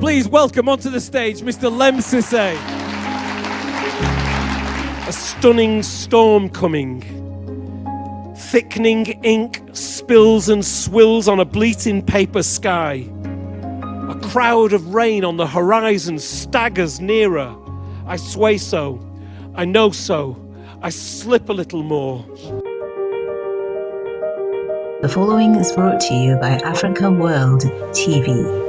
Please welcome onto the stage Mr. Lemn Sissay. A stunning storm coming. Thickening ink spills and swills on a bleating paper sky. A crowd of rain on the horizon staggers nearer. I sway so, I know so, I slip a little more. The following is brought to you by Africa World TV.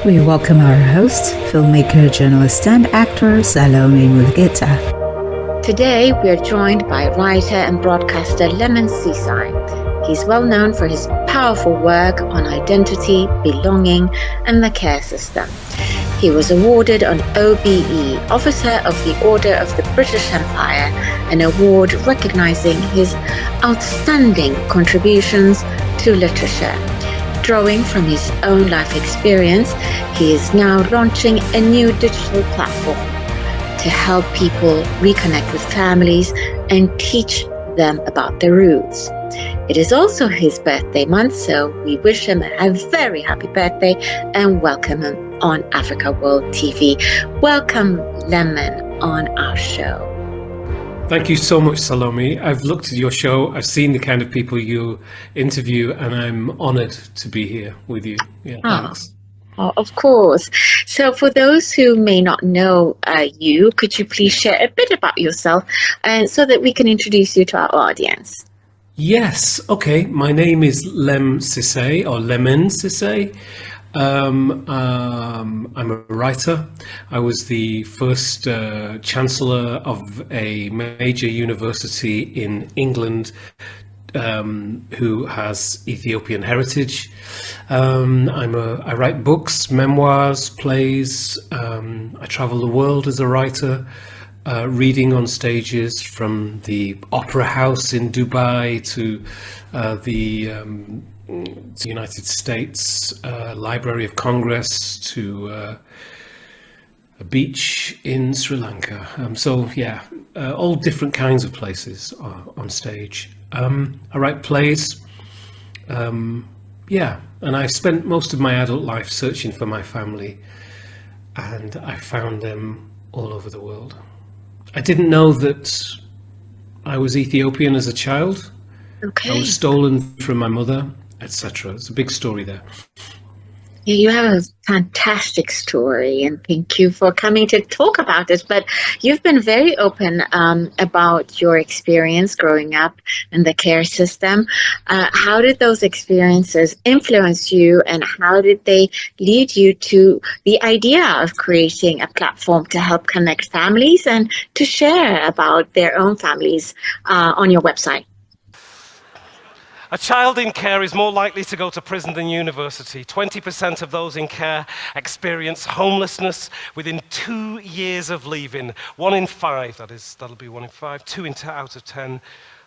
We welcome our host, filmmaker, journalist, and actor Salome Mulugeta. Today, we are joined by writer and broadcaster Lemn Sissay. He's well known for his powerful work on identity, belonging, and the care system. He was awarded an OBE, Officer of the Order of the British Empire, an award recognizing his outstanding contributions to literature. Drawing from his own life experience, he is now launching a new digital platform to help people reconnect with families and teach them about their roots. It is also his birthday month, so we wish him a very happy birthday and welcome him on Africa World TV. Welcome, Lemn, on our show. Thank you so much, Salome. I've looked at your show, I've seen the kind of people you interview, and I'm honoured to be here with you. Yeah, thanks. Oh, of course. So for those who may not know you, could you please share a bit about yourself so that we can introduce you to our audience? Yes, okay. My name is Lemn Sissay, or Lemn Sissay. I'm a writer. I was the first Chancellor of a major university in England who has Ethiopian heritage. I write books, memoirs, plays. I travel the world as a writer, reading on stages from the Opera House in Dubai to the United States Library of Congress to a beach in Sri Lanka. All different kinds of places on stage. I write plays, and I spent most of my adult life searching for my family, and I found them all over the world. I didn't know that I was Ethiopian as a child. Okay. I was stolen from my mother, etc. It's a big story there. You have a fantastic story, and thank you for coming to talk about this. But you've been very open about your experience growing up in the care system. How did those experiences influence you, and how did they lead you to the idea of creating a platform to help connect families and to share about their own families on your website? A child in care is more likely to go to prison than university. 20% of those in care experience homelessness within 2 years of leaving. 1 in 5, that'll be 1 in 5. 2 out of 10,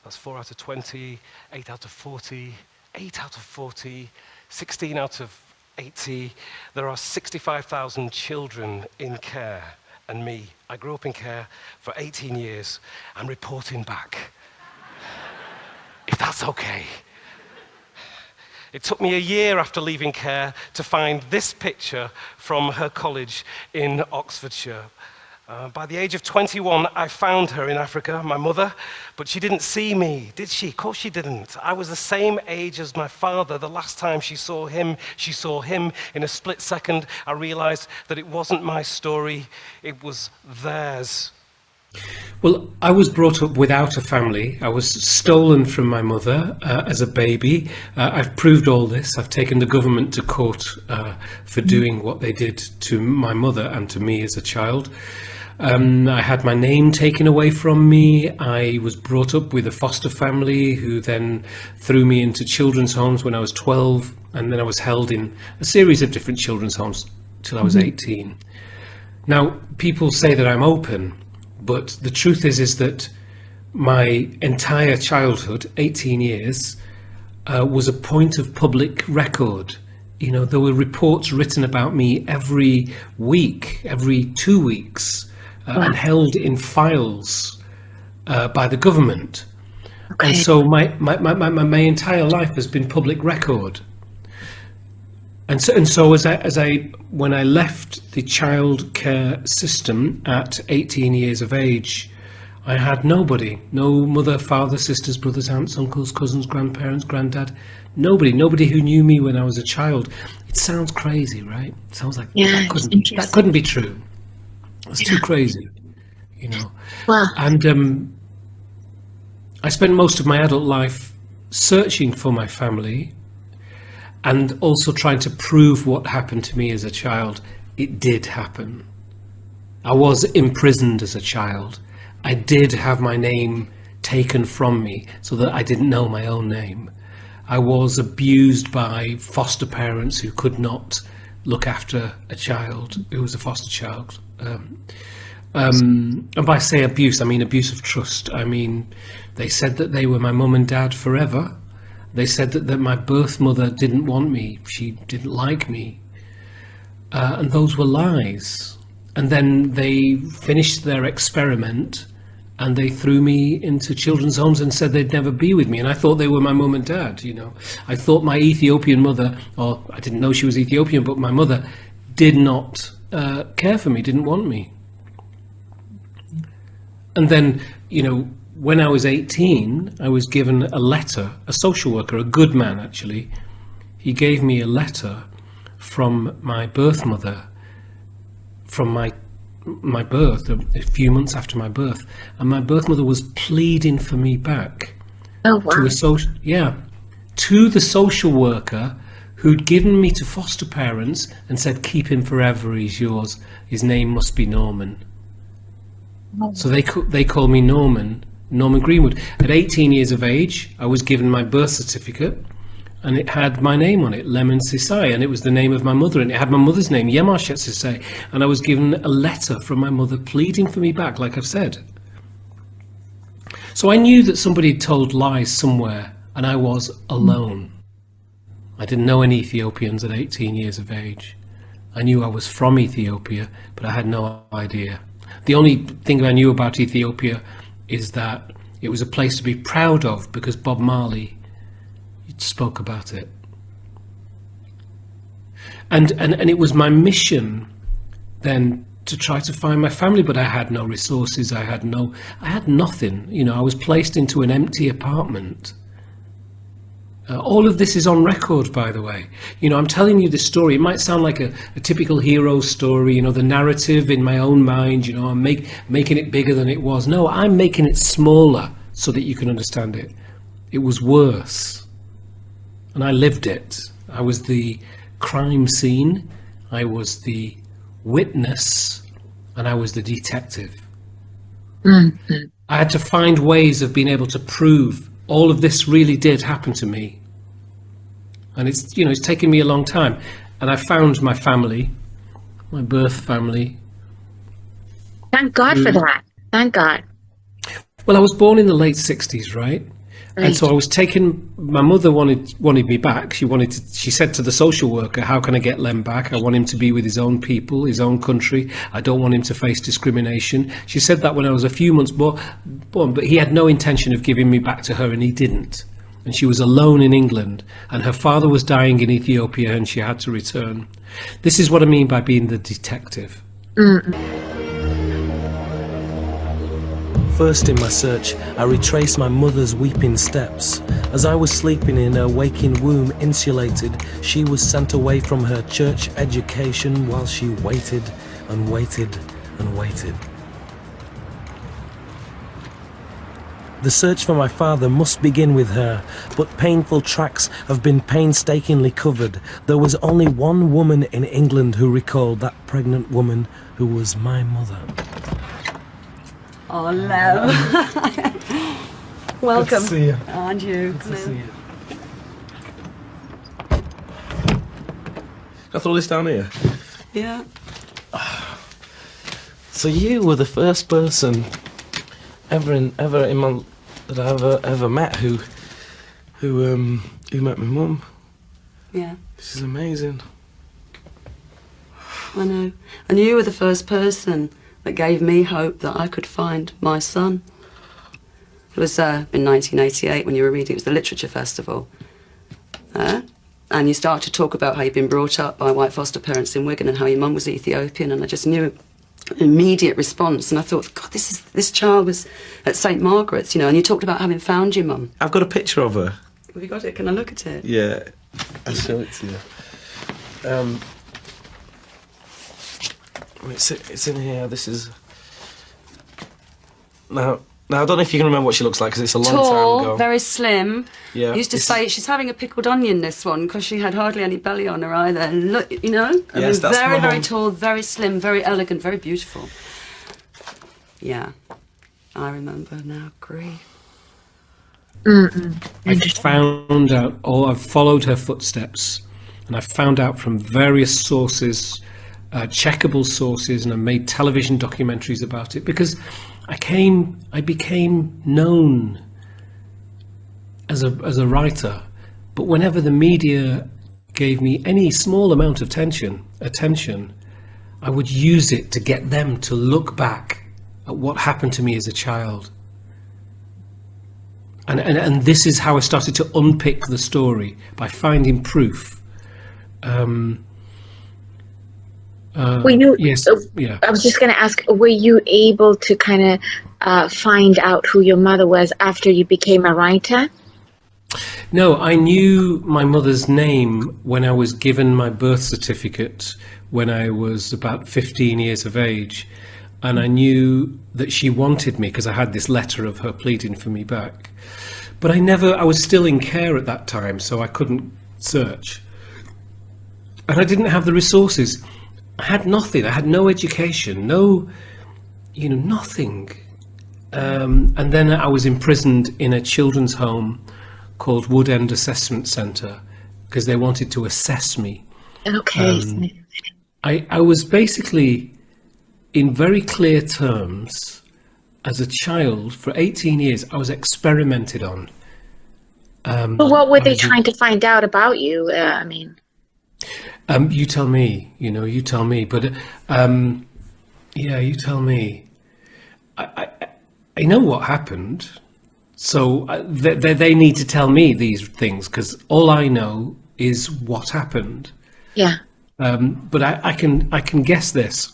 that's 4 out of 20, 8 out of 40, 8 out of 40, 16 out of 80. There are 65,000 children in care, and me. I grew up in care for 18 years. I'm reporting back. If that's okay. It took me a year after leaving care to find this picture from her college in Oxfordshire. By the age of 21, I found her in Africa, my mother, but she didn't see me, did she? Of course she didn't. I was the same age as my father. The last time she saw him in a split second. I realized that it wasn't my story, it was theirs. Well, I was brought up without a family. I was stolen from my mother as a baby. I've proved all this. I've taken the government to court for doing what they did to my mother and to me as a child. I had my name taken away from me. I was brought up with a foster family who then threw me into children's homes when I was 12, and then I was held in a series of different children's homes till I was 18. Now, people say that I'm open, but the truth is that my entire childhood, 18 years, was a point of public record. You know, there were reports written about me every week, every 2 weeks, and held in files by the government. Okay. And so my entire life has been public record. And so when I left the child care system at 18 years of age, I had nobody, no mother, father, sisters, brothers, aunts, uncles, cousins, grandparents, granddad, nobody who knew me when I was a child. It sounds crazy, right? It sounds like that couldn't be true. It's too crazy, you know. Wow. And I spent most of my adult life searching for my family and also trying to prove what happened to me as a child. It did happen. I was imprisoned as a child. I did have my name taken from me so that I didn't know my own name. I was abused by foster parents who could not look after a child who was a foster child. And by say abuse, I mean abuse of trust. I mean, they said that they were my mum and dad forever. They said that my birth mother didn't want me. She didn't like me. And those were lies. And then they finished their experiment and they threw me into children's homes and said they'd never be with me. And I thought they were my mum and dad, you know. I thought my Ethiopian mother, or I didn't know she was Ethiopian, but my mother did not care for me, didn't want me. And then, you know, when I was 18, I was given a letter, a social worker, a good man actually. He gave me a letter from my birth mother, from my birth, a few months after my birth, and my birth mother was pleading for me back. Oh, wow. To the social worker who'd given me to foster parents and said, keep him forever, he's yours, his name must be Norman. So they call me Norman Greenwood. At 18 years of age, I was given my birth certificate, and it had my name on it, Lemn Sissay, and it was the name of my mother, and it had my mother's name, Yemashet Sissay, and I was given a letter from my mother pleading for me back, like I've said. So I knew that somebody had told lies somewhere, and I was alone. I didn't know any Ethiopians at 18 years of age. I knew I was from Ethiopia, but I had no idea. The only thing I knew about Ethiopia is that it was a place to be proud of because Bob Marley spoke about it. And it was my mission then to try to find my family, but I had no resources, I had nothing. You know, I was placed into an empty apartment. All of this is on record, by the way. You know, I'm telling you this story. It might sound like a typical hero story, you know, the narrative in my own mind, you know, I'm making it bigger than it was. No, I'm making it smaller so that you can understand it. It was worse. And I lived it. I was the crime scene, I was the witness, and I was the detective. Mm-hmm. I had to find ways of being able to prove all of this really did happen to me. And it's taken me a long time. And I found my family, my birth family. Thank God for that. Thank God. Well, I was born in the late 60s, right? And so I was taken, my mother wanted me back. She said to the social worker, how can I get Lemn back? I want him to be with his own people, his own country. I don't want him to face discrimination. She said that when I was a few months born, but he had no intention of giving me back to her, and he didn't. And she was alone in England, and her father was dying in Ethiopia, and she had to return. This is what I mean by being the detective. First in my search, I retraced my mother's weeping steps. As I was sleeping in her waking womb insulated, she was sent away from her church education while she waited and waited and waited. The search for my father must begin with her, but painful tracks have been painstakingly covered. There was only one woman in England who recalled that pregnant woman who was my mother. Oh, Lemn. Welcome. Good to see you. And you. Good to see you. Can I throw this down here? Yeah. So you were the first person that I ever met who met my mum. Yeah. This is amazing. I know. And you were the first person that gave me hope that I could find my son. It was in 1988 when you were reading. It was the Literature Festival. And you start to talk about how you've been brought up by white foster parents in Wigan and how your mum was Ethiopian, and I just knew an immediate response. And I thought, God, this child was at St Margaret's, you know, and you talked about having found your mum. I've got a picture of her. Have you got it? Can I look at it? Yeah, I'll show it to you. It's in here. This is... Now, I don't know if you can remember what she looks like, because it's a long time ago. Very slim. Yeah. I used to say she's having a pickled onion, this one, because she had hardly any belly on her either. And look, you know? I Yes, mean, that's very, my very mum. tall, very slim, very elegant, very beautiful. Yeah. I remember now. Grief. I found out, or I've followed her footsteps, and I found out from various sources, checkable sources, and I made television documentaries about it, because I became known as a writer, but whenever the media gave me any small amount of attention, I would use it to get them to look back at what happened to me as a child. And this is how I started to unpick the story, by finding proof. Were you? Yes. Yeah. I was just going to ask. Were you able to kind of find out who your mother was after you became a writer? No, I knew my mother's name when I was given my birth certificate when I was about 15 years of age, and I knew that she wanted me because I had this letter of her pleading for me back. But I was still in care at that time, so I couldn't search. And I didn't have the resources. I had nothing. I had no education, nothing. And then I was imprisoned in a children's home called Wood End Assessment Centre because they wanted to assess me. Okay. I was basically, in very clear terms, as a child, for 18 years, I was experimented on. But what were they trying to find out about you? You tell me, you tell me. But, you tell me. I know what happened. So they need to tell me these things, because all I know is what happened. Yeah. But I can guess this.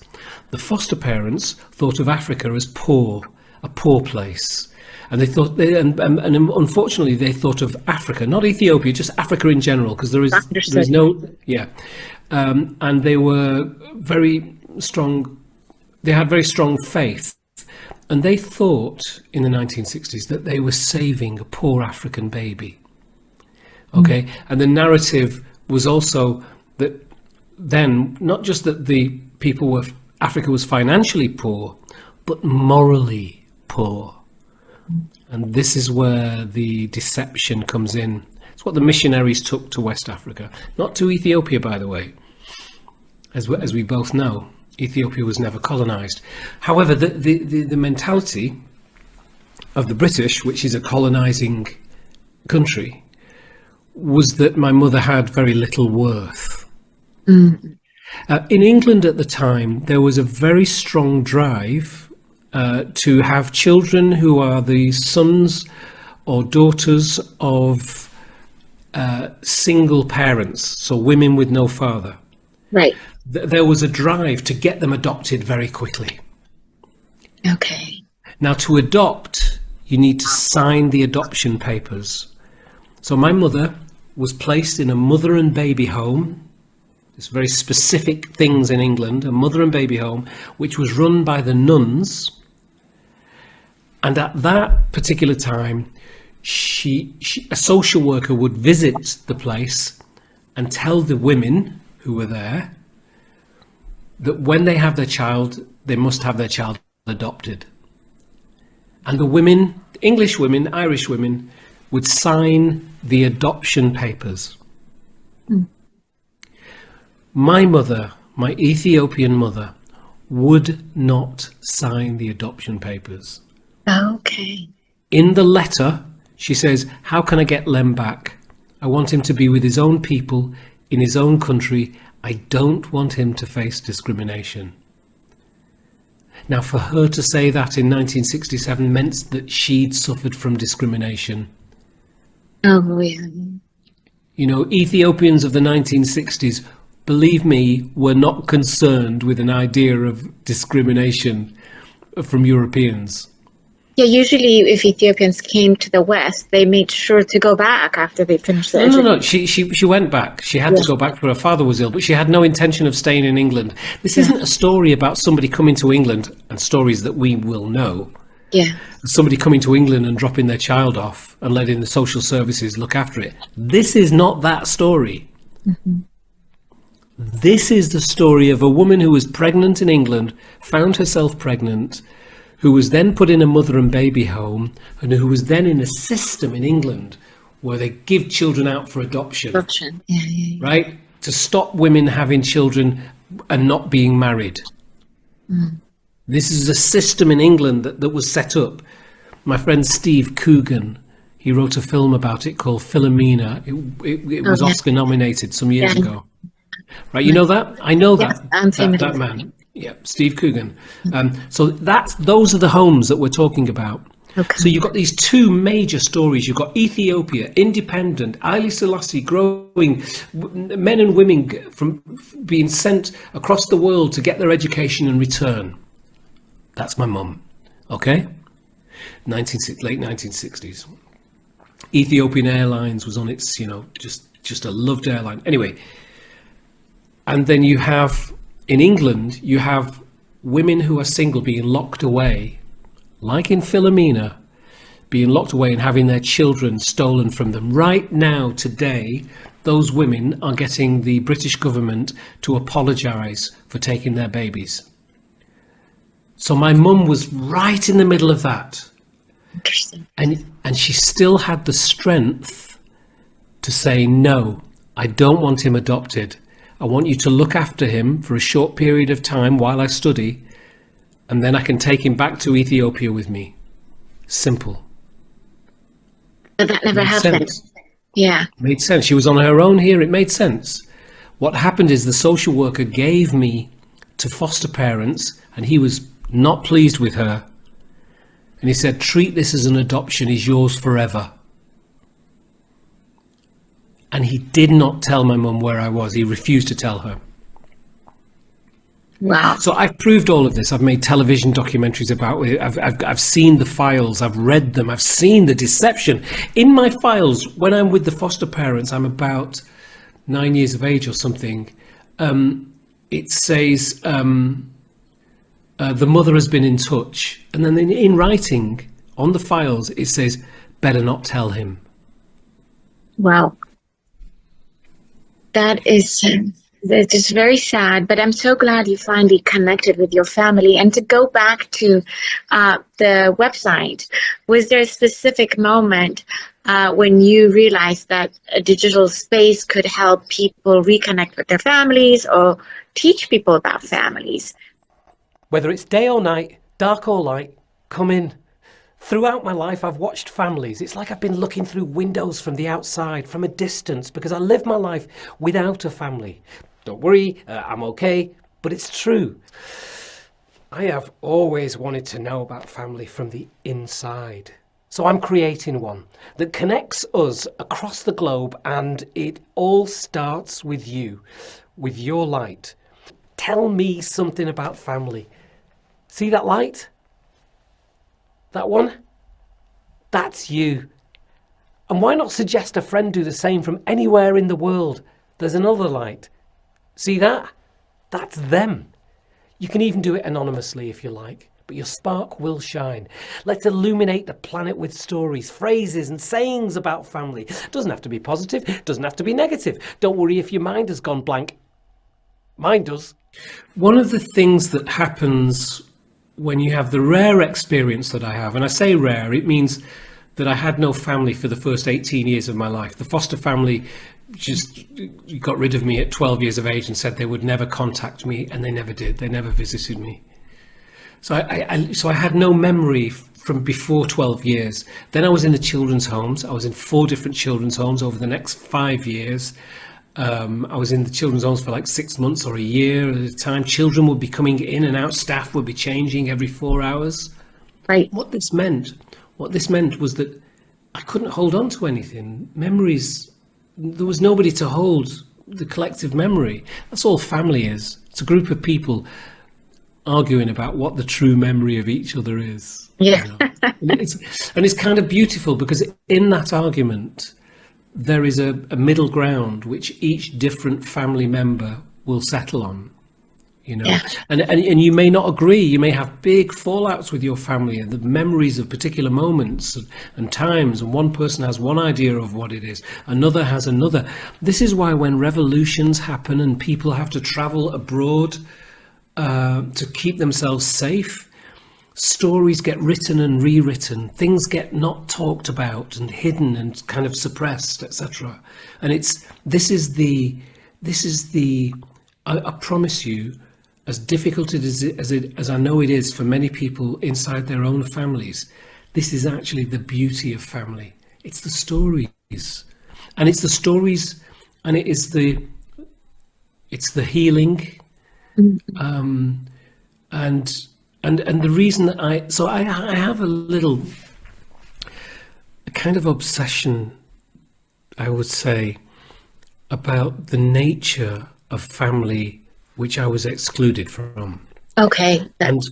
The foster parents thought of Africa as poor, a poor place. And they thought, and unfortunately, they thought of Africa, not Ethiopia, just Africa in general, because there is no, yeah. And they were very strong. They had very strong faith, and they thought in the 1960s that they were saving a poor African baby. Okay, and the narrative was also that then not just that Africa was financially poor, but morally poor. And this is where the deception comes in. It's what the missionaries took to West Africa, not to Ethiopia, by the way. As we both know, Ethiopia was never colonized. However, the mentality of the British, which is a colonizing country, was that my mother had very little worth. In England at the time, there was a very strong drive to have children who are the sons or daughters of single parents, so women with no father. Right. There was a drive to get them adopted very quickly. Okay. Now, to adopt, you need to sign the adoption papers. So my mother was placed in a mother and baby home. There's very specific things in England, a mother and baby home, which was run by the nuns. And at that particular time, a social worker would visit the place and tell the women who were there that when they have their child, they must have their child adopted. And the women, English women, Irish women, would sign the adoption papers. My mother, my Ethiopian mother, would not sign the adoption papers. Okay. In the letter, she says, how can I get Lemn back? I want him to be with his own people, in his own country. I don't want him to face discrimination. Now, for her to say that in 1967 meant that she'd suffered from discrimination. Oh, yeah. You know, Ethiopians of the 1960s, believe me, were not concerned with an idea of discrimination from Europeans. Yeah, usually if Ethiopians came to the West, they made sure to go back after they finished their No. She went back. She had to go back for her father was ill, but she had no intention of staying in England. This isn't a story about somebody coming to England, and stories that we will know. Yeah. Somebody coming to England and dropping their child off and letting the social services look after it. This is not that story. Mm-hmm. This is the story of a woman who was pregnant in England, found herself pregnant, who was then put in a mother and baby home, and who was then in a system in England where they give children out for adoption. Adoption, yeah. Right? To stop women having children and not being married. Mm. This is a system in England that was set up. My friend Steve Coogan, he wrote a film about it called Philomena. It was Oscar nominated some years ago. Right, you know that? I know that. That man. Yeah, Steve Coogan. So those are the homes that we're talking about. Okay. So you've got these two major stories. You've got Ethiopia, independent, Haile Selassie growing, men and women from being sent across the world to get their education and return. That's my mum. Okay? Late 1960s. Ethiopian Airlines was on its, just a loved airline. Anyway, and then you have, in England, you have women who are single being locked away, like in Philomena, being locked away and having their children stolen from them. Right now, today, those women are getting the British government to apologise for taking their babies. So my mum was right in the middle of that. Interesting. And she still had the strength to say, no, I don't want him adopted. I want you to look after him for a short period of time while I study, and then I can take him back to Ethiopia with me. Simple. But that never happened. Sense. Yeah. Made sense. She was on her own here. It made sense. What happened is the social worker gave me to foster parents, and he was not pleased with her. And he said, treat this as an adoption. He's yours forever. And he did not tell my mum where I was. He refused to tell her. Wow. So I've proved all of this. I've made television documentaries about it. I've seen the files. I've read them. I've seen the deception. In my files, when I'm with the foster parents, I'm about 9 years of age or something. It says the mother has been in touch. And then in writing on the files, it says, better not tell him. Wow. That is just very sad, but I'm so glad you finally connected with your family. And to go back to the website, was there a specific moment when you realized that a digital space could help people reconnect with their families or teach people about families? Whether it's day or night, dark or light, come in. Throughout my life, I've watched families. It's like I've been looking through windows from the outside, from a distance, because I live my life without a family. Don't worry, I'm okay, but it's true. I have always wanted to know about family from the inside. So I'm creating one that connects us across the globe, and it all starts with you, with your light. Tell me something about family. See that light? That one? That's you. And why not suggest a friend do the same from anywhere in the world? There's another light. See that? That's them. You can even do it anonymously if you like, but your spark will shine. Let's illuminate the planet with stories, phrases and sayings about family. Doesn't have to be positive, doesn't have to be negative. Don't worry if your mind has gone blank. Mine does. One of the things that happens when you have the rare experience that I have, and I say rare, it means that I had no family for the first 18 years of my life. The foster family just got rid of me at 12 years of age and said they would never contact me, and they never did. They never visited me. So I had no memory from before 12 years. Then I was in the children's homes. I was in 4 different children's homes over the next 5 years. I was in the children's homes for like 6 months or a year at a time. Children would be coming in and out. Staff would be changing every 4 hours. Right. What this meant was that I couldn't hold on to anything. Memories there was nobody to hold the collective memory. That's all family is. It's a group of people arguing about what the true memory of each other is. Yeah. And it's kind of beautiful, because in that argument, there is a middle ground which each different family member will settle on. Yeah. And you may not agree. You may have big fallouts with your family and the memories of particular moments and times, and one person has one idea of what it is, another has another. This is why when revolutions happen and people have to travel abroad to keep themselves safe, stories get written and rewritten, things get not talked about and hidden and kind of suppressed, etc. And this is the I promise you, as difficult as I know it is for many people inside their own families, this is actually the beauty of family. It's the stories, and it's the stories, and it's the healing, and the reason that I have a kind of obsession, I would say, about the nature of family which I was excluded from. Okay. And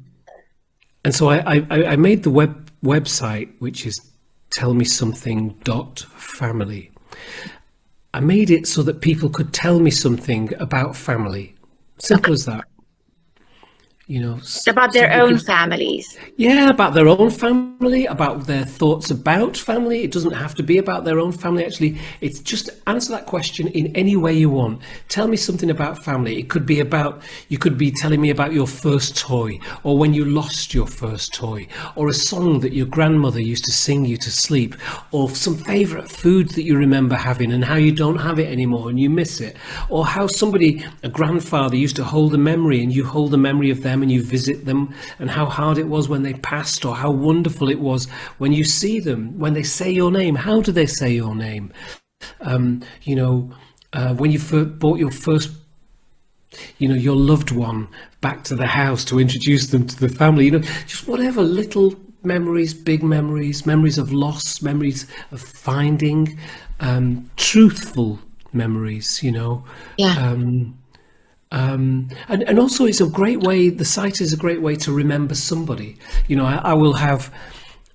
so I made the website, which is tellmesomething.family. I made it so that people could tell me something about family. Simple as that. About their own families. Yeah, about their own family, about their thoughts about family. It doesn't have to be about their own family, actually. It's just answer that question in any way you want. Tell me something about family. It could be you could be telling me about your first toy, or when you lost your first toy, or a song that your grandmother used to sing you to sleep, or some favourite food that you remember having and how you don't have it anymore and you miss it, or how a grandfather used to hold a memory and you hold a memory of them and you visit them, and how hard it was when they passed, or how wonderful it was when you see them, when they say your name. How do they say your name? When you brought your first, your loved one back to the house to introduce them to the family, just whatever little memories, big memories, memories of loss, memories of finding, truthful memories, Yeah. And also it's a great way, the site is a great way to remember somebody. I will have,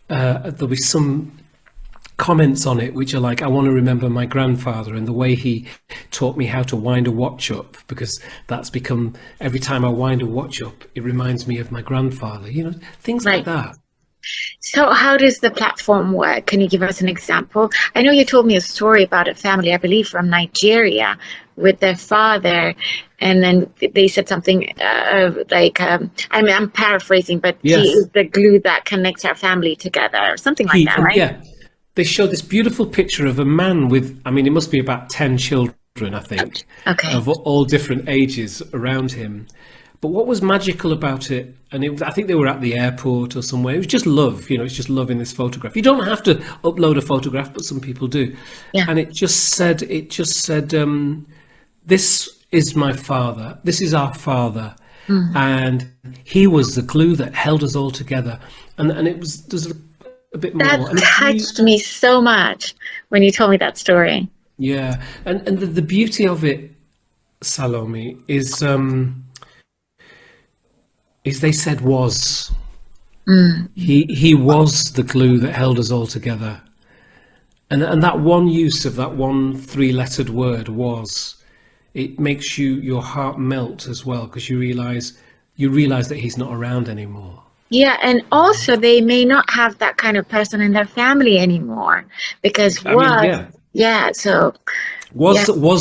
there'll be some comments on it which are like, I want to remember my grandfather and the way he taught me how to wind a watch up, because that's become, every time I wind a watch up, it reminds me of my grandfather, things like that. So how does the platform work? Can you give us an example? I know you told me a story about a family, I believe from Nigeria, with their father, and then they said something I'm paraphrasing, but yes, he is the glue that connects our family together, or something like that, right? Yeah. They show this beautiful picture of a man with, it must be about 10 children, I think, of all different ages around him. But what was magical about it, I think they were at the airport or somewhere, it was just love, it's just love in this photograph. You don't have to upload a photograph, but some people do. Yeah. And it just said, this is my father, this is our father, and he was the glue that held us all together. And there's a bit more. That touched me so much when you told me that story. Yeah, and the beauty of it, Salome, is they said was. He was the glue that held us all together. And that one use of that one 3-lettered word, was, it makes your heart melt as well, because you realize that he's not around anymore. Yeah, and also they may not have that kind of person in their family anymore, because was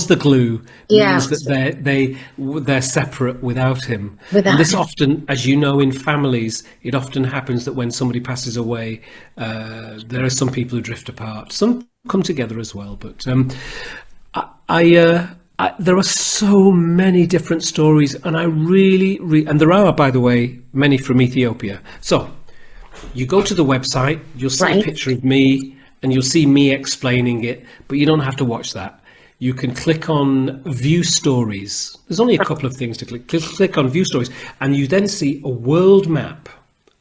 the glue, yes, means that they're separate without him. Without and this him. often, as you know, in families, it often happens that when somebody passes away, there are some people who drift apart. Some come together as well, but there are so many different stories, and I really, and there are, by the way, many from Ethiopia. So you go to the website, you'll see a picture of me, and you'll see me explaining it, but you don't have to watch that. You can click on View Stories. There's only a couple of things to click. Click on View Stories, and you then see a world map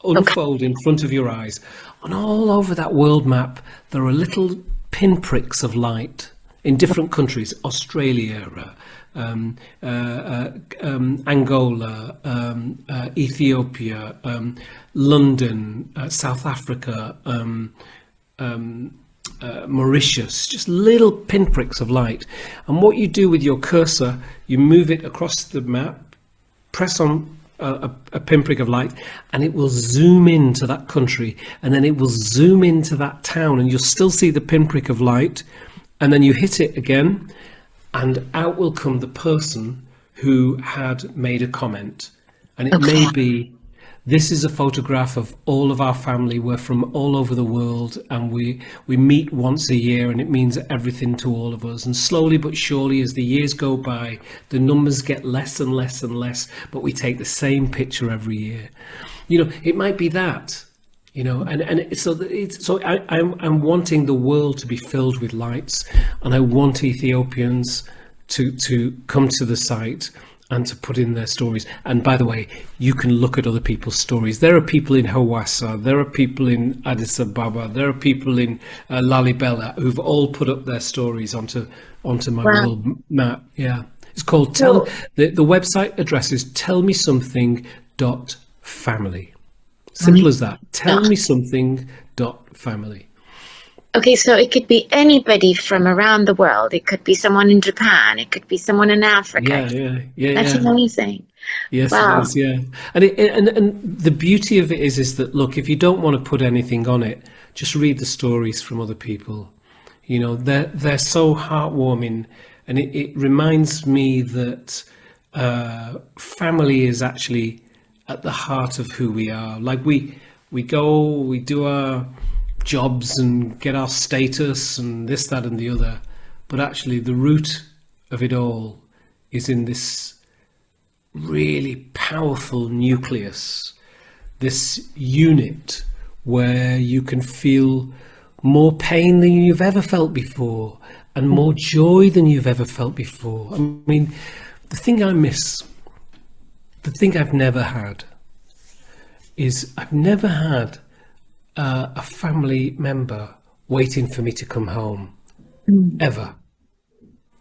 unfold in front of your eyes. And all over that world map, there are little pinpricks of light. in different countries, Australia, Angola, Ethiopia, London, South Africa, Mauritius, just little pinpricks of light. And what you do with your cursor, you move it across the map, press on a pinprick of light, and it will zoom into that country, and then it will zoom into that town, and you'll still see the pinprick of light, and then you hit it again, and out will come the person who had made a comment. And it may be, this is a photograph of all of our family. We're from all over the world, and we meet once a year, and it means everything to all of us. And slowly but surely, as the years go by, the numbers get less and less and less, but we take the same picture every year. You know, it might be that, you know, I'm wanting the world to be filled with lights, and I want Ethiopians to come to the site and to put in their stories. And by the way, you can look at other people's stories. There are people in Hawassa, there are people in Addis Ababa, there are people in Lalibela who've all put up their stories onto my world map. Yeah, it's called the website address is tellmesomething.family. Simple as that. Tellmesomething.family. Okay, so it could be anybody from around the world. It could be someone in Japan. It could be someone in Africa. Yeah. That's amazing. Yes, wow. It is, yeah. And the beauty of it is that, look, if you don't want to put anything on it, just read the stories from other people. You know, they're so heartwarming, and it reminds me that family is actually at the heart of who we are. Like we do our jobs and get our status and this, that and the other, but actually the root of it all is in this really powerful nucleus, this unit where you can feel more pain than you've ever felt before and more joy than you've ever felt before. I mean, the thing I miss, the thing I've never had, is I've never had a family member waiting for me to come home. Ever.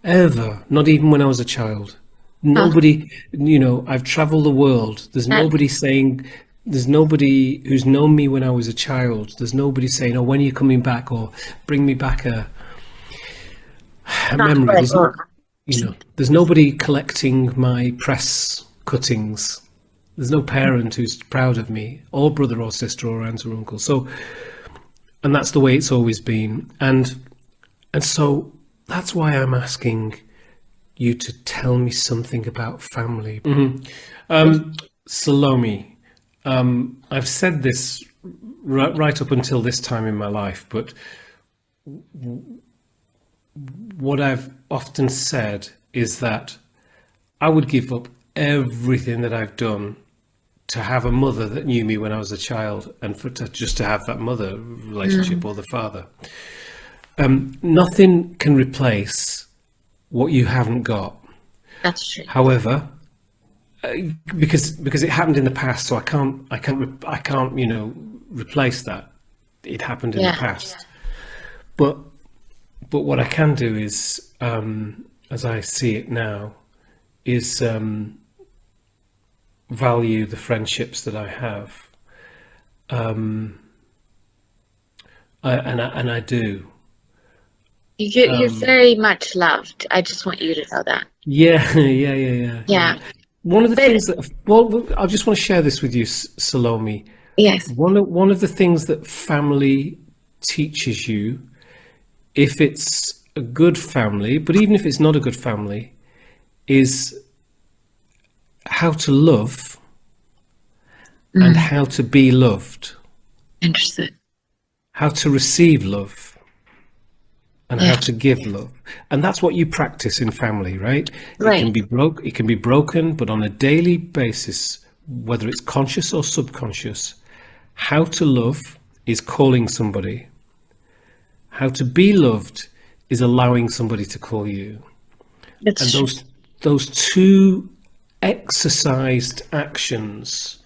Not even when I was a child. Nobody, you know, I've traveled the world. There's nobody saying, there's nobody who's known me when I was a child. There's nobody saying, oh, when are you coming back? Or bring me back a memory. There's nobody collecting my press cuttings. There's no parent who's proud of me, or brother or sister or aunt or uncle. So, and that's the way it's always been. And so that's why I'm asking you to tell me something about family. Salome, I've said this right up until this time in my life, but what I've often said is that I would give up everything that I've done to have a mother that knew me when I was a child, and just to have that mother relationship or the father. Nothing can replace what you haven't got. That's true. However, because it happened in the past, so I can't replace that. It happened in the past. But what I can do is, as I see it now, is value the friendships that I have, and I do. You're very much loved. I just want you to know that. Yeah. One of the things that, I just want to share this with you, Salome. Yes. One of the things that family teaches you, if it's a good family, but even if it's not a good family, is how to love and how to be loved. Interesting. How to receive love and how to give love. And that's what you practice in family, right? Right. It can be broken, but on a daily basis, whether it's conscious or subconscious, how to love is calling somebody. How to be loved is allowing somebody to call you. And those two exercised actions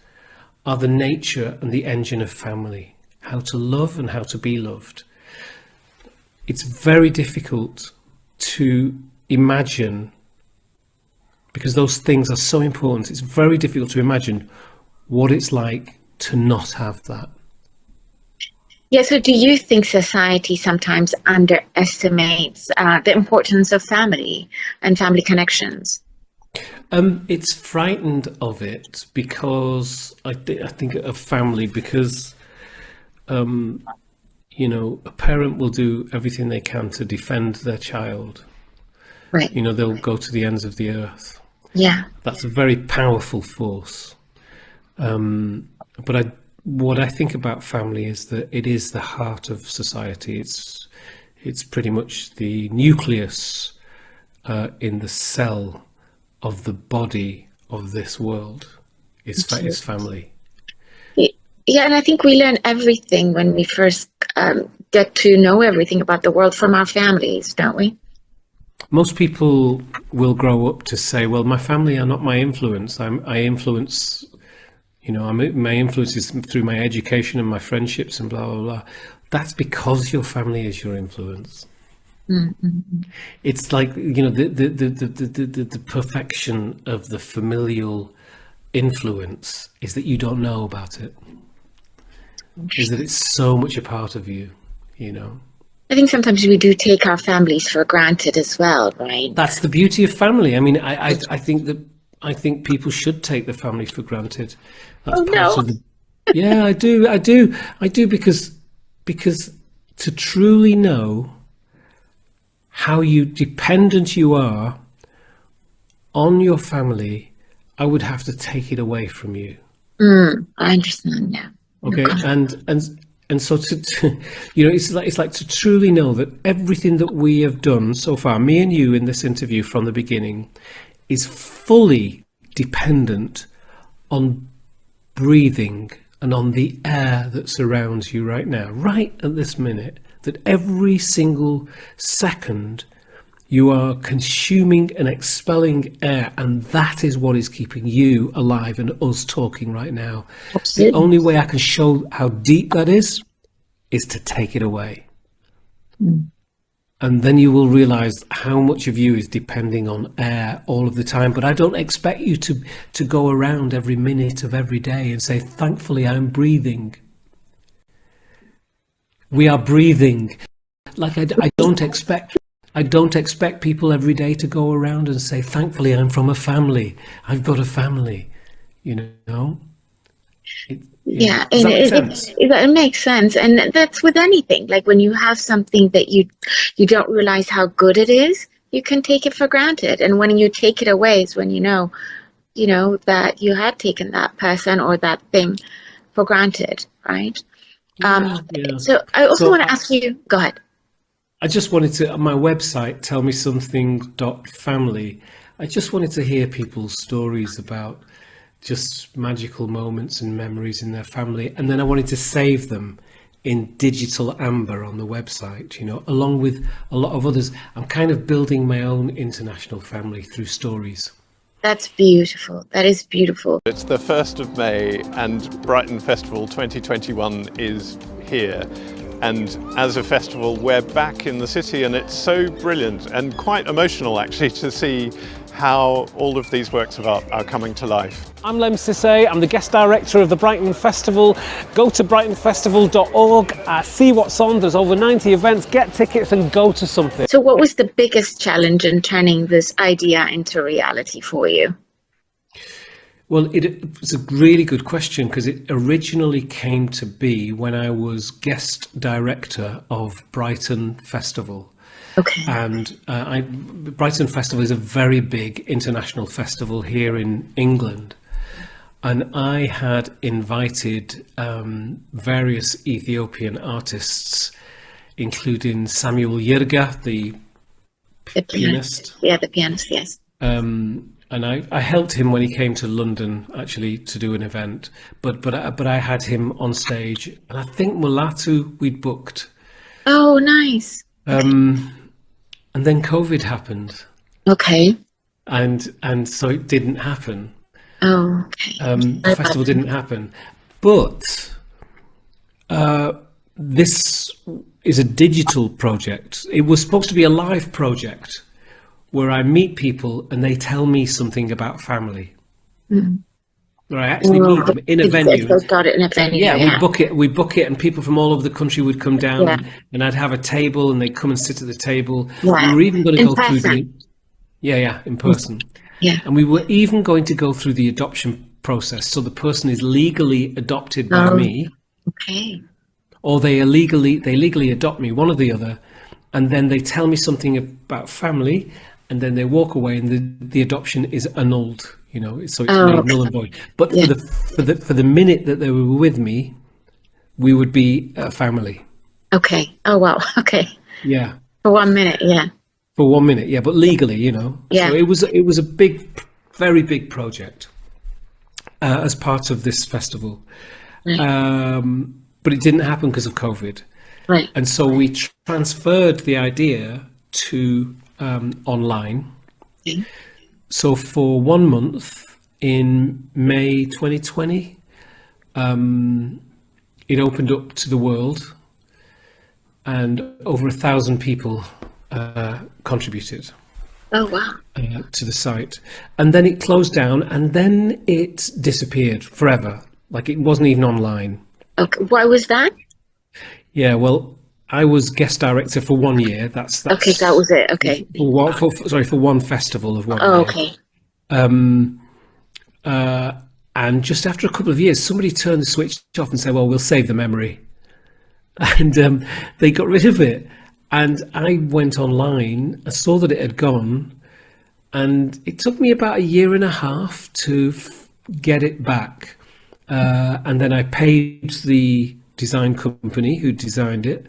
are the nature and the engine of family. How to love and how to be loved. It's very difficult to imagine, because those things are so important, it's very difficult to imagine what it's like to not have that. Yeah, so do you think society sometimes underestimates the importance of family and family connections? It's frightened of it because I think of family because, you know, a parent will do everything they can to defend their child. Right. You know, they'll go to the ends of the earth. Yeah. That's a very powerful force. But what I think about family is that it is the heart of society. It's pretty much the nucleus in the cell of the body of this world. Is family. Yeah, and I think we learn everything when we first get to know everything about the world from our families, don't we? Most people will grow up to say, well, my family are not my influence. I influence, you know, my influence is through my education and my friendships and blah, blah, blah. That's because your family is your influence. Mm-hmm. It's like, you know, the perfection of the familial influence is that you don't know about it. Is that it's so much a part of you, you know. I think sometimes we do take our families for granted as well, right? That's the beauty of family. I mean, I think people should take the family for granted. That's part of the, yeah, I do because to truly know how dependent you are on your family, I would have to take it away from you. I understand now. Okay, and so to you know, it's like to truly know that everything that we have done so far, me and you in this interview from the beginning, is fully dependent on breathing and on the air that surrounds you right now, right at this minute, that every single second you are consuming and expelling air, and that is what is keeping you alive and us talking right now. Absolutely. The only way I can show how deep that is to take it away. And then you will realize how much of you is depending on air all of the time. But I don't expect you to go around every minute of every day and say, thankfully, I'm breathing. We are breathing. Like I don't expect people every day to go around and say, thankfully, I'm from a family. I've got a family, you know? Yeah, and it makes sense. And that's with anything. Like when you have something that you don't realize how good it is, you can take it for granted. And when you take it away is when you know that you had taken that person or that thing for granted, right? Yeah. So I also want to ask you, go ahead. I just wanted to, my website, tellmesomething.family, I just wanted to hear people's stories about just magical moments and memories in their family. And then I wanted to save them in digital amber on the website, you know, along with a lot of others. I'm kind of building my own international family through stories. That's beautiful. That is beautiful. It's the 1st of May and Brighton Festival 2021 is here. And as a festival, we're back in the city, and it's so brilliant and quite emotional actually to see how all of these works of art are coming to life. I'm Lemn Sissay, I'm the guest director of the Brighton Festival. Go to brightonfestival.org, see what's on, there's over 90 events, get tickets and go to something. So what was the biggest challenge in turning this idea into reality for you? Well, it's a really good question because it originally came to be when I was guest director of Brighton Festival. Okay. And Brighton Festival is a very big international festival here in England. And I had invited various Ethiopian artists, including Samuel Yirga, the pianist. Yeah, the pianist, yes. And I helped him when he came to London, actually, to do an event. But I had him on stage. And I think Mulatu we'd booked. Oh, nice. And then COVID happened. Okay. And so it didn't happen. Oh, okay. The festival didn't happen. But this is a digital project. It was supposed to be a live project where I meet people and they tell me something about family. Where I actually meet them in a venue. Got it in a venue. Yeah, we book it, and people from all over the country would come down, Yeah. and I'd have a table, and they'd come and sit at the table. Yeah. We were even going to In go through person. in person. Yeah. And we were even going to go through the adoption process, so the person is legally adopted by me, Okay. or they legally adopt me, one or the other, and then they tell me something about family, and then they walk away, and the adoption is annulled. You know, so it's made null and void. But for the minute that they were with me, we would be a family. Okay. Oh wow. Okay. Yeah. For 1 minute. Yeah. For 1 minute, yeah, but legally, you know. Yeah. So it was a big, very big project as part of this festival, Right. but it didn't happen because of COVID, Right. and so we transferred the idea to online. Okay. So for 1 month in May 2020, it opened up to the world, and over 1,000 people contributed Oh wow. to the site. And then it closed down, and then it disappeared forever. Like, it wasn't even online. Okay. Why was that? Yeah, well, I was guest director for 1 year. That's Okay, that was it. Okay. for one festival of 1 Oh, year. okay. And just after a couple of years, somebody turned the switch off and said, well, we'll save the memory. And they got rid of it. And I went online, I saw that it had gone, and it took me about 1.5 years to get it back. And then I paid the design company who designed it,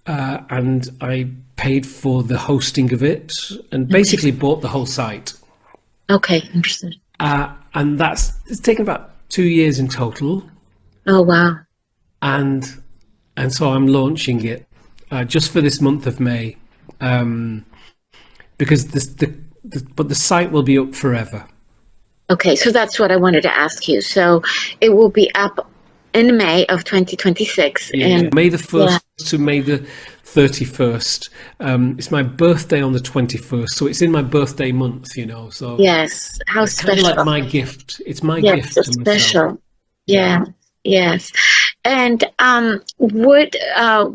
and I paid for the hosting of it, and basically bought the whole site. Okay, understood. And it's taken about 2 years in total. Oh wow. And so I'm launching it just for this month of May, because but the site will be up forever. Okay, so that's what I wanted to ask you. So it will be up in May of 2026. Yeah, And May the 1st to May the 31st. It's my birthday on the 21st, so it's in my birthday month, you know. So yes, how it's kind of special. like my gift. It's my Yes, gift so to myself. special. Yeah, yes. And what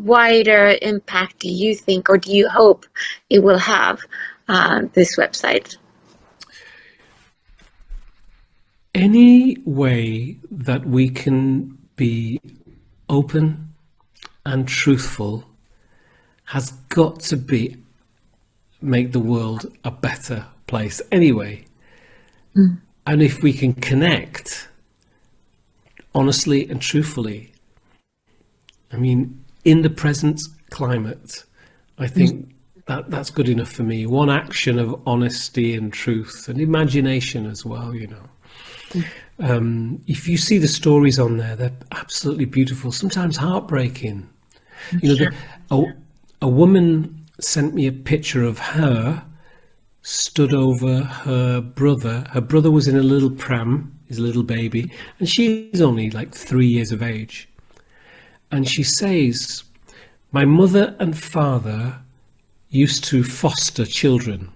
wider impact do you think, or do you hope it will have, this website? Any way that we can be open and truthful has got to make the world a better place anyway. And if we can connect honestly and truthfully, I mean, in the present climate, I think that's good enough for me. One action of honesty and truth and imagination as well, you know. If you see the stories on there, they're absolutely beautiful, sometimes heartbreaking. You know, a woman sent me a picture of her stood over her brother. Her brother was in a little pram, his little baby, and she's only like 3 years of age. And she says, my mother and father used to foster children,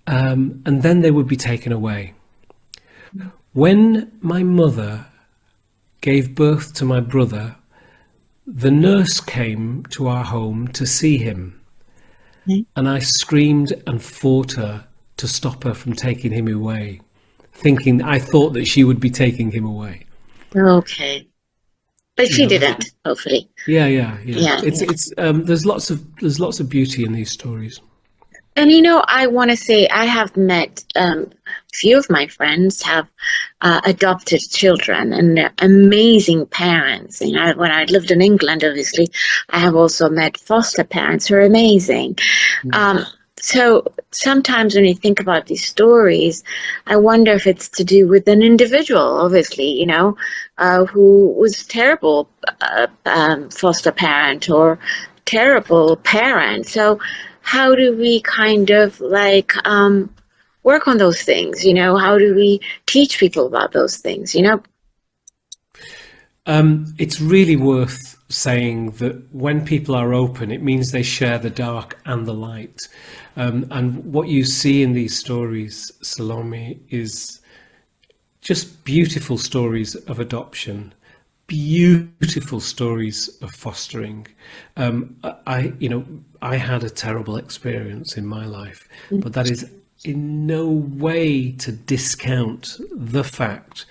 and then they would be taken away. When my mother gave birth to my brother, the nurse came to our home to see him, and I screamed and fought her to stop her from taking him away, I thought that she would be taking him away. Okay. But she didn't, hopefully. Yeah. Yeah. It's there's lots of beauty in these stories. And you know, I want to say I have met a few of my friends have adopted children, and they're amazing parents. You know, when I lived in England, obviously, I have also met foster parents who are amazing. So sometimes when you think about these stories, I wonder if it's to do with an individual, obviously, you know, who was a terrible foster parent or terrible parent. So how do we kind of like work on those things? You know, how do we teach people about those things? You know, It's really worth saying that when people are open, it means they share the dark and the light. And what you see in these stories, Salome, is just beautiful stories of adoption, beautiful stories of fostering. I had a terrible experience in my life, but that is in no way to discount the fact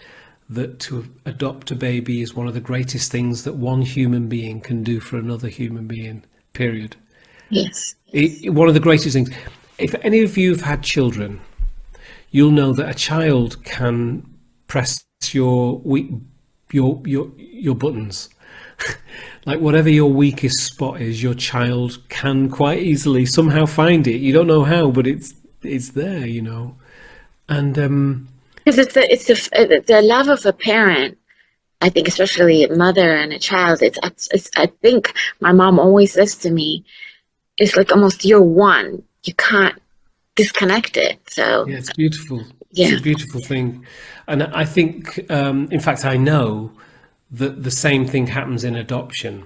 that to adopt a baby is one of the greatest things that one human being can do for another human being, period. Yes. One of the greatest things. If any of you have had children, you'll know that a child can press your buttons. Like whatever your weakest spot is, your child can quite easily somehow find it. You don't know how, but it's there, you know. And because it's the love of a parent. I think, especially a mother and a child. It's I think my mom always says to me, it's like almost you're one. You can't disconnect it. So yeah, it's beautiful. Yeah. It's a beautiful thing. And I think, in fact, I know that the same thing happens in adoption.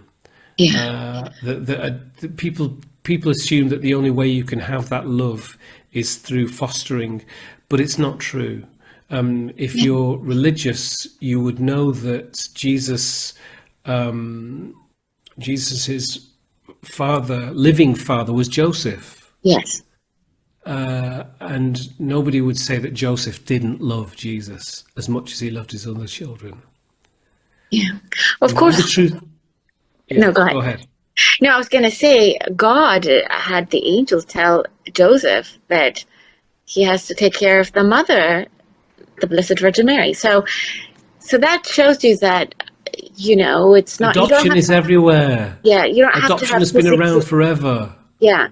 Yeah. That people assume that the only way you can have that love is through fostering, but it's not true. If you're religious, you would know that Jesus's father, living father, was Joseph. Yes. And nobody would say that Joseph didn't love Jesus as much as he loved his other children. Yeah. Of course. The truth. Yeah, No, go ahead. Go ahead. No, I was going to say God had the angels tell Joseph that he has to take care of the mother, the Blessed Virgin Mary. So that shows you that, you know, it's not... Adoption is everywhere. Yeah, you don't have to have... Adoption has been around forever. Yeah.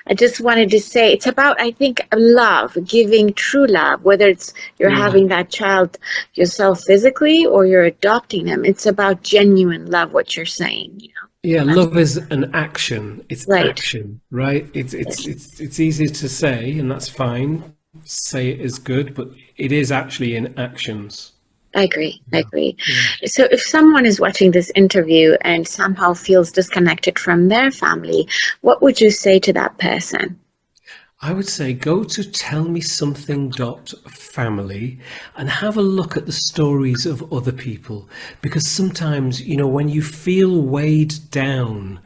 I just wanted to say it's about, I think, love, giving true love, whether it's you're having that child yourself physically or you're adopting them. It's about genuine love, what you're saying, you know. Yeah, love is an action. It's right. Action, right? It's easy to say, and that's fine. Say it is good, but it is actually in actions. I agree. So if someone is watching this interview and somehow feels disconnected from their family, what would you say to that person? I would say go to tellmesomething.family and have a look at the stories of other people, because sometimes, you know, when you feel weighed down,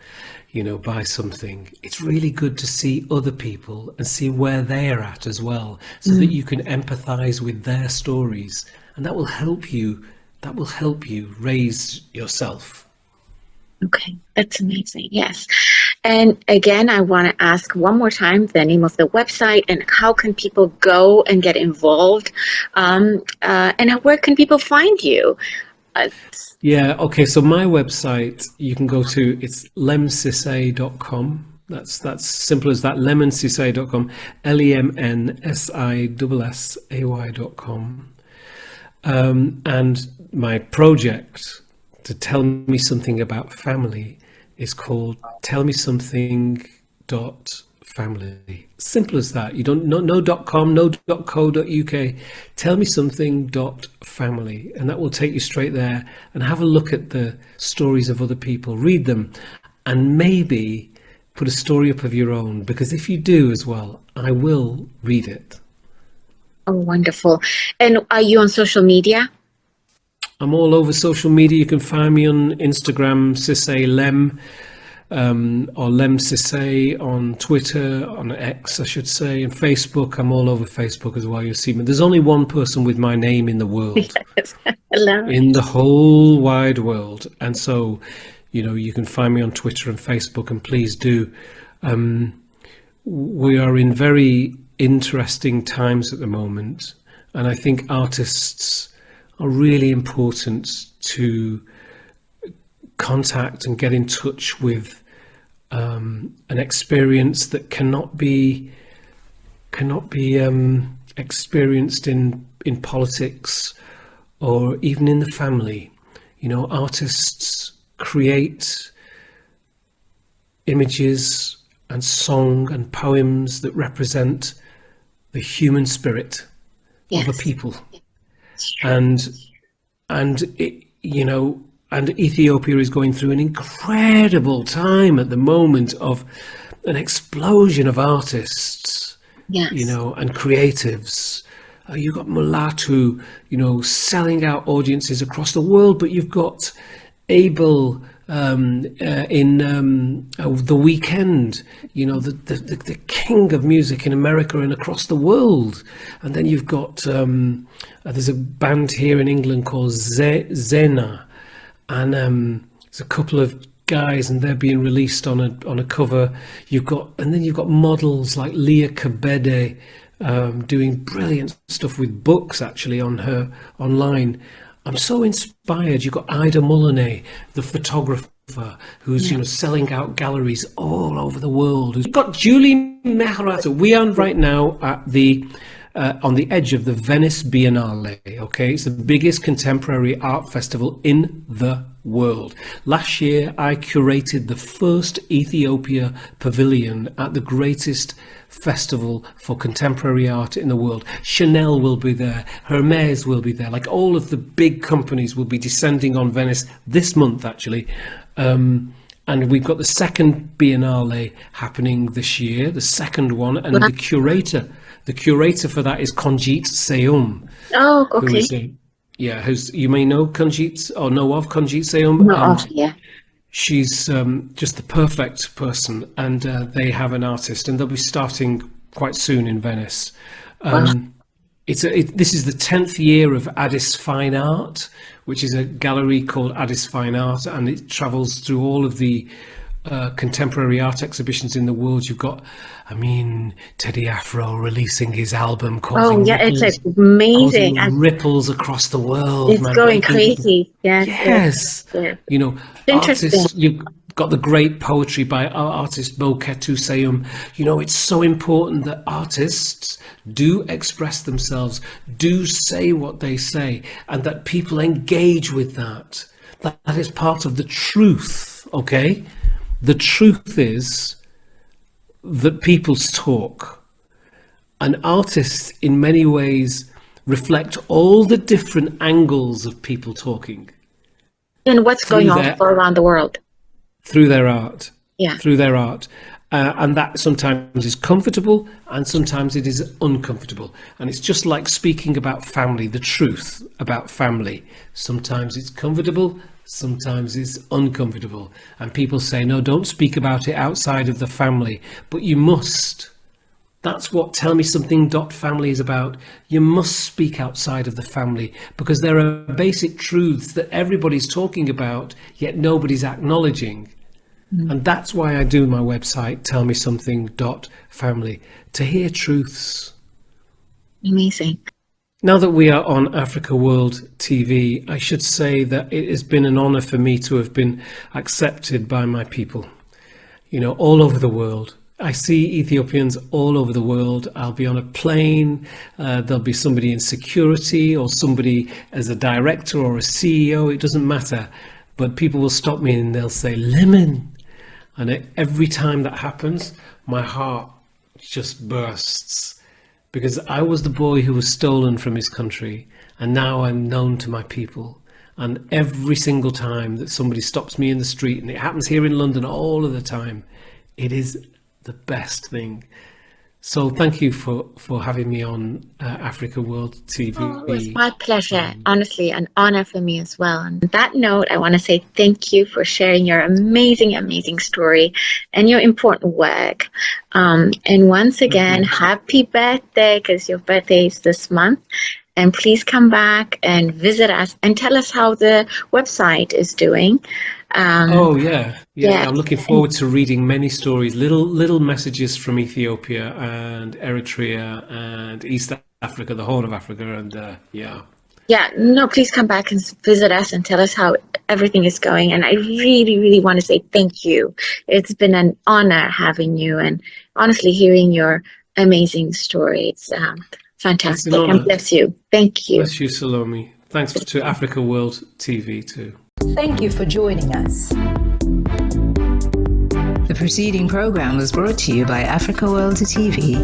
you know, by something, it's really good to see other people and see where they're at as well, so that you can empathize with their stories, and that will help you raise yourself. Okay, that's amazing. Yes. And again, I want to ask one more time the name of the website and how can people go and get involved, and where can people find you? Yeah, okay, so my website, you can go to, it's lemnsissay.com. That's simple as that, lemnsissay.com, lemnsissay.com. And my project to tell me something about family is called tellmesomething.family. Simple as that. You don't no .com, no .co.uk. Tellmesomething.family, and that will take you straight there. And have a look at the stories of other people. Read them, and maybe put a story up of your own. Because if you do as well, I will read it. Oh, wonderful! And are you on social media? I'm all over social media. You can find me on Instagram, Sissay Lemn, or Lemn Sissay, on Twitter, on X, I should say, and Facebook. I'm all over Facebook as well. You'll see me. There's only one person with my name in the world, yes. Hello. In the whole wide world. And so, you know, you can find me on Twitter and Facebook, and please do. We are in very interesting times at the moment, and I think artists are really important to contact and get in touch with an experience that cannot be experienced in politics or even in the family. You know, artists create images and song and poems that represent the human spirit of a people. And it, you know, and Ethiopia is going through an incredible time at the moment of an explosion of artists, Yes. and creatives. You've got Mulatu, selling out audiences across the world, but you've got Abel in The Weeknd, the king of music in America and across the world. And then you've got, there's a band here in England called Zena, and there's a couple of guys, and they're being released on a cover. And then you've got models like Leah Kabede, doing brilliant stuff with books actually on her online. I'm so inspired. You've got Ida Mullane, the photographer, who's selling out galleries all over the world. You've got Julie Mehrata. We are right now at the on the edge of the Venice Biennale. Okay, it's the biggest contemporary art festival in the world. Last year, I curated the first Ethiopia pavilion at the greatest festival for contemporary art in the world. Chanel will be there, Hermes will be there, like all of the big companies will be descending on Venice this month actually. And we've got the second Biennale happening this year, the second one, and the curator for that is Conjit Seum. Oh, okay. Who's you may know Conjit or know of Conjit Seum. Yeah. She's just the perfect person, and they have an artist, and they'll be starting quite soon in Venice. This is the 10th year of Addis Fine Art, which is a gallery called Addis Fine Art, and it travels through all of the contemporary art exhibitions in the world. You've got, Teddy Afro releasing his album called it's amazing. Ripples across the world. It's going crazy. Yes. Yeah. Artists, you've got the great poetry by our artist Mulugeta Seum. It's so important that artists do express themselves, do say what they say, and that people engage with that. That is part of the truth, okay? The truth is that people talk, and artists in many ways reflect all the different angles of people talking. And what's going on all around the world. Through their art. Yeah. Through their art. And that sometimes is comfortable and sometimes it is uncomfortable. And it's just like speaking about family, the truth about family. Sometimes it's comfortable, sometimes it's uncomfortable. And people say, no, don't speak about it outside of the family. But you must. That's what Tell Me Something Family is about. You must speak outside of the family because there are basic truths that everybody's talking about, yet nobody's acknowledging. And that's why I do my website, Tell Me Something Family, to hear truths. Amazing. Now that we are on Africa World TV, I should say that it has been an honor for me to have been accepted by my people, all over the world. I see Ethiopians all over the world. I'll be on a plane, there'll be somebody in security or somebody as a director or a CEO, it doesn't matter. But people will stop me and they'll say, Lemn. And every time that happens, my heart just bursts. Because I was the boy who was stolen from his country, and now I'm known to my people. And every single time that somebody stops me in the street, and it happens here in London all of the time, it is the best thing. So thank you for having me on Africa World TV. Oh, it was my pleasure. Honestly, an honor for me as well. And on that note, I want to say thank you for sharing your amazing, amazing story and your important work. And once again, happy birthday, because your birthday is this month. And please come back and visit us and tell us how the website is doing. I'm looking forward to reading many stories, little messages from Ethiopia and Eritrea and East Africa, the Horn of Africa, and please come back and visit us and tell us how everything is going. And I really, really want to say thank you. It's been an honor having you and honestly hearing your amazing story. It's fantastic. And bless you. Thank you. Bless you, Salome. Thanks to Africa World TV too. Thank you for joining us. The preceding program was brought to you by Africa World TV.